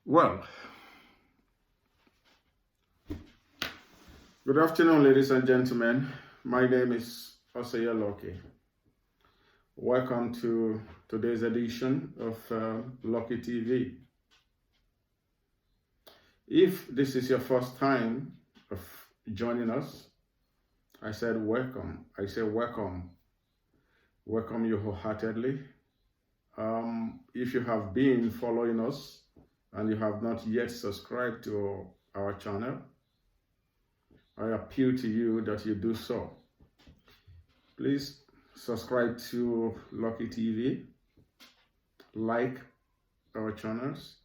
Well, good afternoon, ladies and gentlemen. My name is Osaya Loki. Welcome to today's edition of Lucky TV. If this is your first time of joining us, I said welcome. I say welcome. Welcome you wholeheartedly. If you have been following us and you have not yet subscribed to our channel, I appeal to you that you do so. Please subscribe to Lucky TV, like our channels,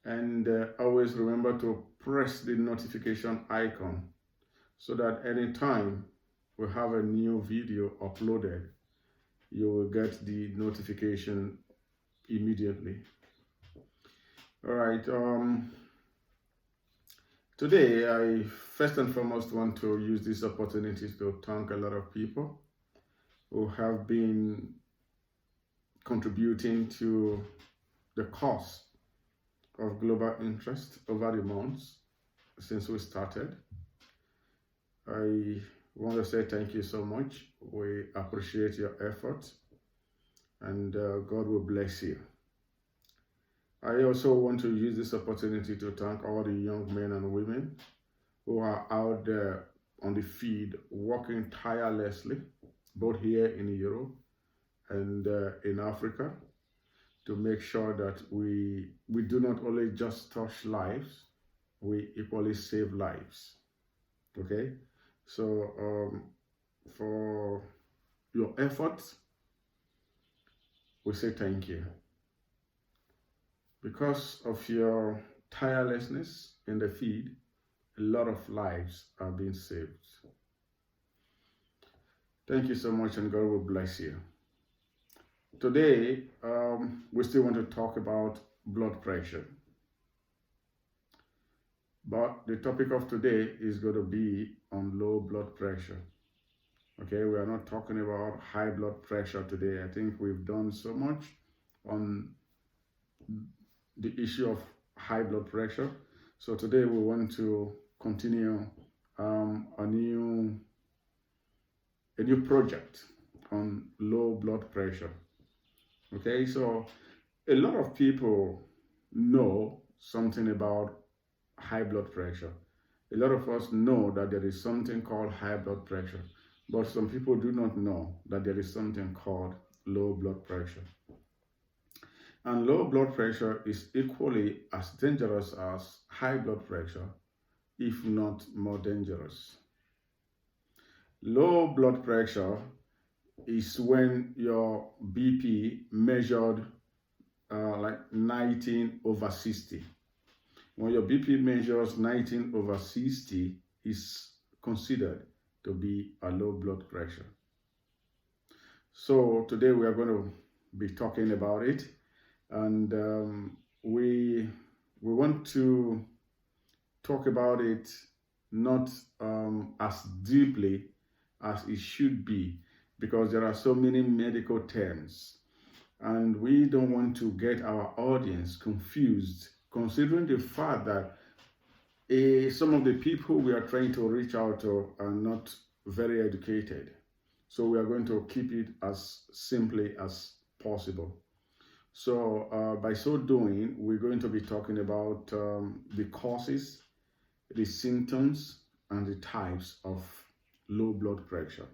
and always remember to press the notification icon so that anytime we have a new video uploaded, you will get the notification immediately. All right. Today, I first and foremost want to use this opportunity to thank a lot of people who have been contributing to the cause of global interest over the months since we started. I want to say thank you so much. We appreciate your efforts, and God will bless you. I also want to use this opportunity to thank all the young men and women who are out there on the field working tirelessly, both here in Europe and in Africa, to make sure that we do not only just touch lives, we equally save lives. Okay? So for your efforts, we say thank you. Because of your tirelessness in the field, a lot of lives are being saved. Thank you so much, and God will bless you. Today, we still want to talk about blood pressure. But the topic of today is going to be on low blood pressure. Okay, we are not talking about high blood pressure today. I think we've done so much on the issue of high blood pressure. So today we want to continue a new project on low blood pressure. Okay, so a lot of people know something about high blood pressure. A lot of us know that there is something called high blood pressure, but some people do not know that there is something called low blood pressure. And low blood pressure is equally as dangerous as high blood pressure, if not more dangerous. Low blood pressure is when your BP measured like 19/60. When your BP measures 19/60, is considered to be a low blood pressure. So today we are going to be talking about it. And we want to talk about it not as deeply as it should be, because there are so many medical terms, and we don't want to get our audience confused, considering the fact that some of the people we are trying to reach out to are not very educated. So we are going to keep it as simply as possible. So by so doing, we're going to be talking about the causes, the symptoms, and the types of low blood pressure.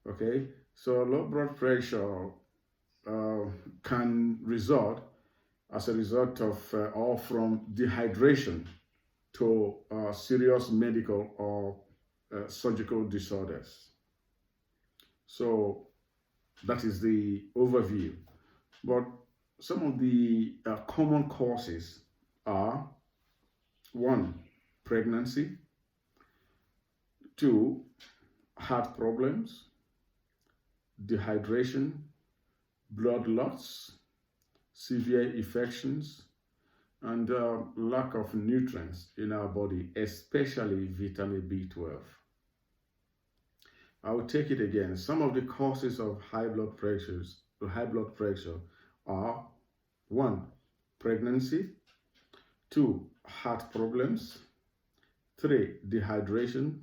Okay, so low blood pressure can result as a result of or from dehydration to serious medical or surgical disorders. So that is the overview. But some of the common causes are: 1, pregnancy; 2, heart problems; dehydration; blood loss; severe infections; and lack of nutrients in our body, especially vitamin B12. I will take it again. Some of the causes of high blood pressure are: 1, pregnancy; 2, heart problems. 3, dehydration.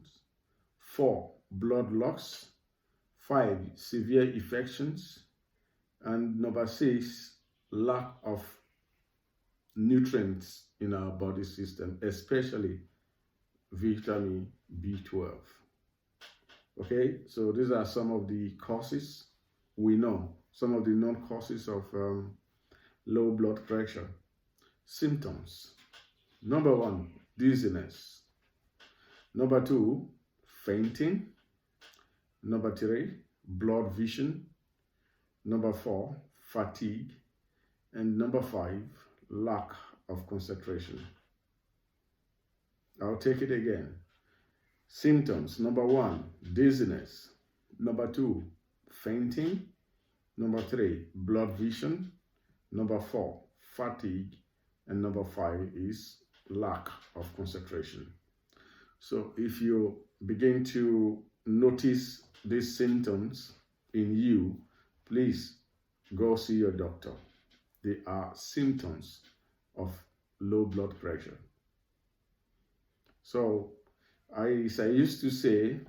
4, blood loss. 5, severe infections. And number 6, lack of nutrients in our body system, especially vitamin B12. Okay, so these are some of the causes we know, some of the known causes of low blood pressure. Symptoms: number 1, dizziness. Number 2, fainting. Number 3, blurred vision. Number 4, fatigue. And number 5, lack of concentration. I'll take it again. Symptoms: number 1, dizziness. Number 2, fainting. Number 3, blurred vision. Number 4, fatigue. And number 5 is lack of concentration. So if you begin to notice these symptoms in you, please go see your doctor. They are symptoms of low blood pressure. So as I used to say,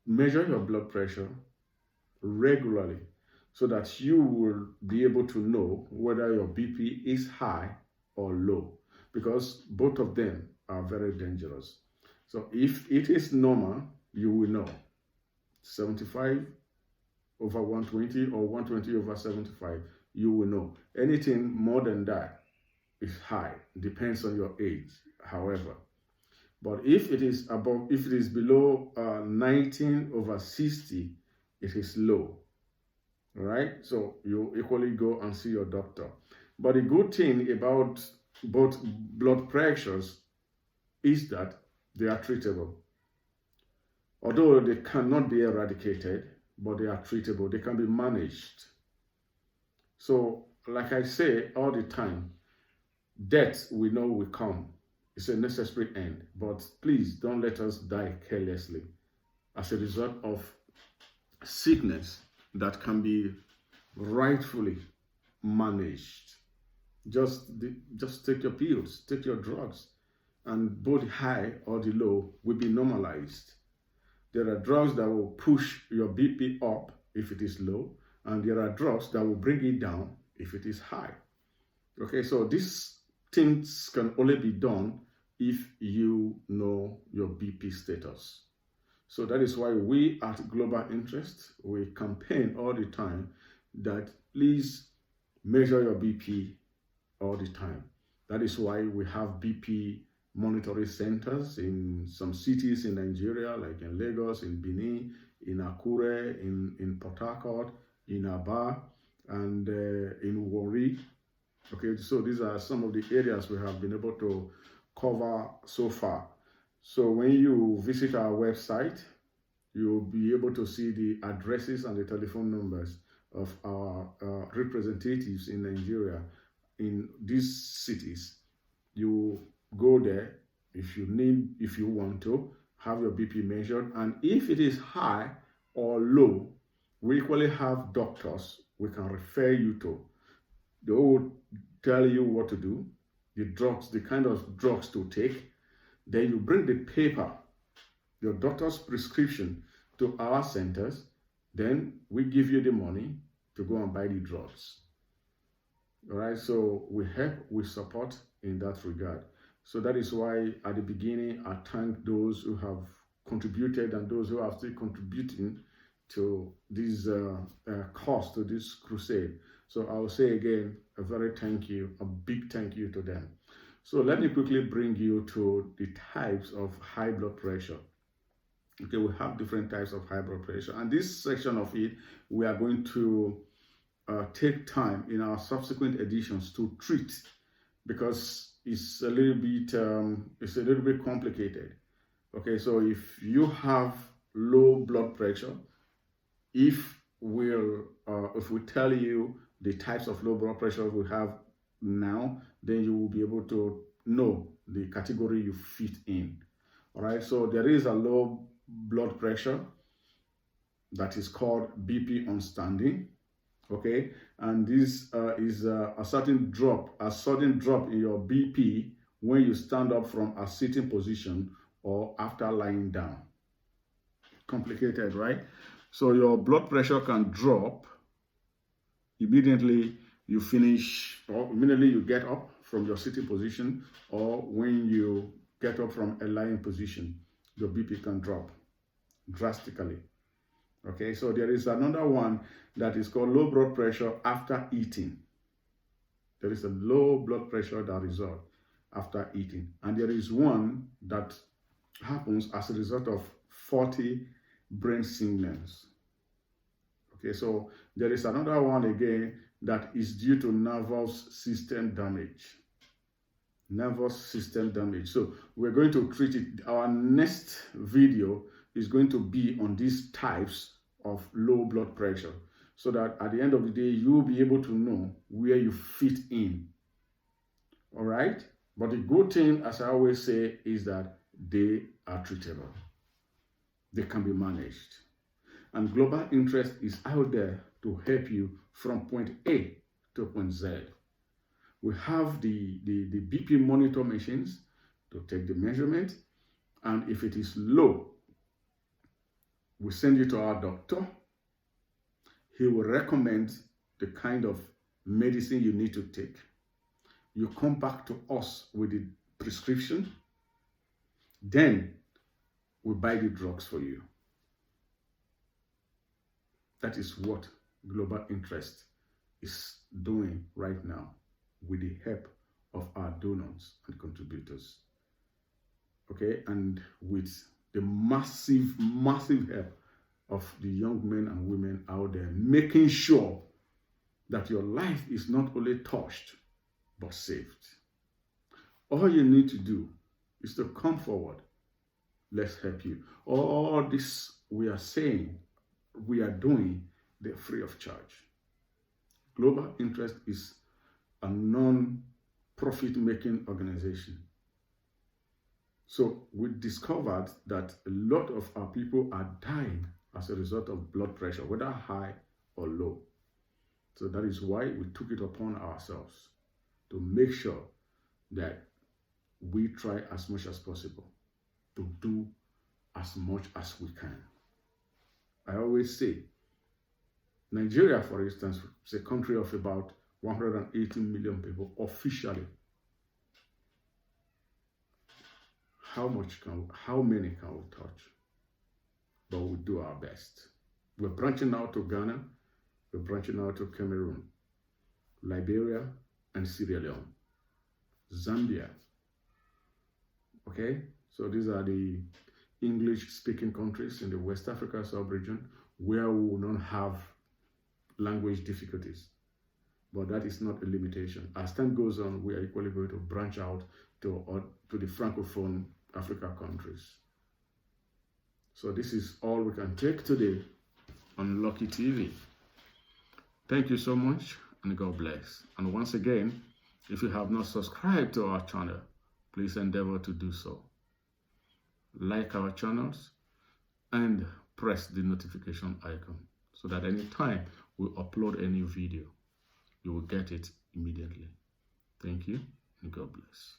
measure your blood pressure regularly so that you will be able to know whether your BP is high or low, because both of them are very dangerous. So if it is normal, you will know 75 over 120 or 120 over 75, you will know. Anything more than that is high, depends on your age, however. But if it is below 19 over 60, it is low. All right, so you equally go and see your doctor. But the good thing about both blood pressures is that they are treatable. Although they cannot be eradicated, but they are treatable. They can be managed. So, like I say all the time, death we know will come. It's a necessary end. But please don't let us die carelessly as a result of sickness that can be rightfully managed. Just take your pills, take your drugs, and both high or the low will be normalized. There are drugs that will push your BP up if it is low, and there are drugs that will bring it down if it is high. Okay, so these things can only be done if you know your BP status. So that is why we at Global Interest, we campaign all the time that please measure your BP all the time. That is why we have BP monitoring centers in some cities in Nigeria, like in Lagos, in Benin, in Akure, in Port Harcourt, in Aba, and in Warri. Okay, so these are some of the areas we have been able to cover so far. So when you visit our website, you'll be able to see the addresses and the telephone numbers of our representatives in Nigeria in these cities. You go there if you want to have your BP measured, and if it is high or low, we equally have doctors we can refer you to. They will tell you what to do, the drugs, the kind of drugs to take. Then you bring the paper, your doctor's prescription, to our centers. Then we give you the money to go and buy the drugs. All right, so we help, we support in that regard. So that is why at the beginning, I thank those who have contributed and those who are still contributing to this cause, to this crusade. So I'll say again, a very thank you, a big thank you to them. So let me quickly bring you to the types of high blood pressure. Okay, we have different types of high blood pressure, and this section of it, we are going to take time in our subsequent editions to treat, because it's a little bit complicated. Okay, so if you have low blood pressure, if we tell you the types of low blood pressure we have now, then you will be able to know the category you fit in. All right, so there is a low blood pressure that is called BP on standing. Okay, and this is a sudden drop in your BP when you stand up from a sitting position or after lying down. Complicated, right? So your blood pressure can drop immediately you finish, or immediately you get up from your sitting position, or when you get up from a lying position, your BP can drop drastically. Okay, so there is another one that is called low blood pressure after eating. There is a low blood pressure that results after eating, and there is one that happens as a result of faulty brain signals. Okay, so there is another one again that is due to nervous system damage. Nervous system damage. So we're going to treat it. Our next video is going to be on these types of low blood pressure, so that at the end of the day, you'll be able to know where you fit in. All right? But the good thing, as I always say, is that they are treatable. They can be managed. And Global Interest is out there to help you from point A to point Z. We have the BP monitor machines to take the measurement, and if it is low, we send you to our doctor. He will recommend the kind of medicine you need to take. You come back to us with the prescription, then we buy the drugs for you. That is what Global Interest is doing right now with the help of our donors and contributors. Okay, and with the massive help of the young men and women out there, making sure that your life is not only touched, but saved. All you need to do is to come forward. Let's help you. All this we are saying, we are doing, they're free of charge. Global Interest is a non-profit making organization. So we discovered that a lot of our people are dying as a result of blood pressure, whether high or low. So that is why we took it upon ourselves to make sure that we try as much as possible to do as much as we can. I always say, Nigeria, for instance, is a country of about 180 million people officially. How many can we touch? But we do our best. We're branching out to Ghana, we're branching out to Cameroon, Liberia, and Sierra Leone, Zambia. Okay, so these are the English-speaking countries in the West Africa sub-region where we will not have language difficulties. But that is not a limitation. As time goes on, we are equally going to branch out to the Francophone Africa countries. So this is all we can take today on Lucky TV. Thank you so much, and God bless. And once again, if you have not subscribed to our channel, please endeavor to do so. Like our channels and press the notification icon so that anytime we upload a new video, you will get it immediately. Thank you, and God bless.